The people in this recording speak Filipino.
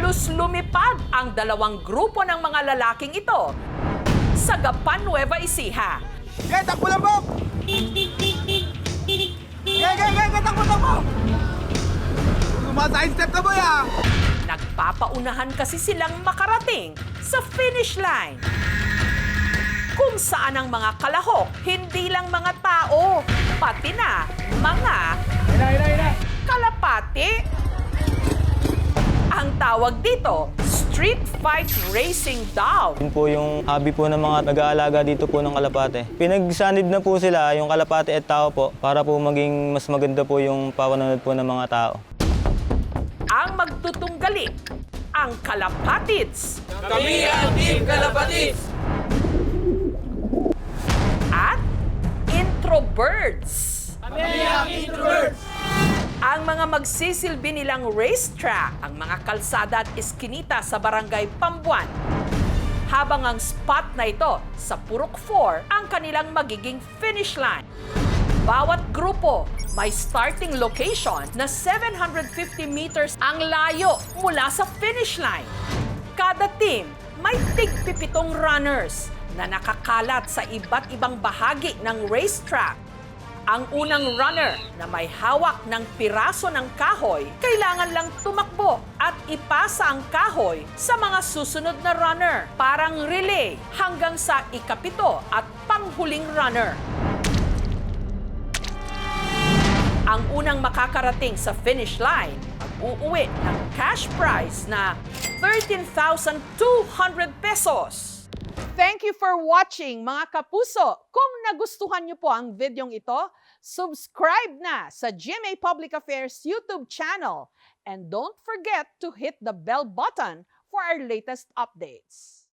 Halos lumipad ang dalawang grupo ng mga lalaking ito sa Gapan, Nueva Ecija. Takbo lang, Bok! Takbo! Side step ka, boy, ah! Nagpapaunahan kasi silang makarating sa finish line. Kung saan ang mga kalahok, hindi lang mga tao, pati na mga kalapati. Ang tawag dito, street fight racing dog. Yun po yung hobby po ng mga nag-aalaga dito po ng kalapate. Pinagsanib na po sila, yung kalapate at tao po, para po maging mas maganda po yung papanunod po ng mga tao. Ang magtutunggali, ang Kalapatids. Kami ang Team Kalapatids! At Introbirds. Kami ang Introverts! Ang mga magsisilbi nilang racetrack, ang mga kalsada at eskinita sa barangay Pambuan. Habang ang spot na ito sa Purok 4 ang kanilang magiging finish line. Bawat grupo may starting location na 750 meters ang layo mula sa finish line. Kada team may tig-pipitong runners na nakakalat sa iba't ibang bahagi ng racetrack. Ang unang runner na may hawak ng piraso ng kahoy, kailangan lang tumakbo at ipasa ang kahoy sa mga susunod na runner, parang relay hanggang sa ikapito at panghuling runner. Ang unang makakarating sa finish line, mag-uuwi ng cash prize na 13,200 pesos. Thank you for watching, mga kapuso. Kung nagustuhan niyo po ang videong ito, subscribe na sa GMA Public Affairs YouTube channel. And don't forget to hit the bell button for our latest updates.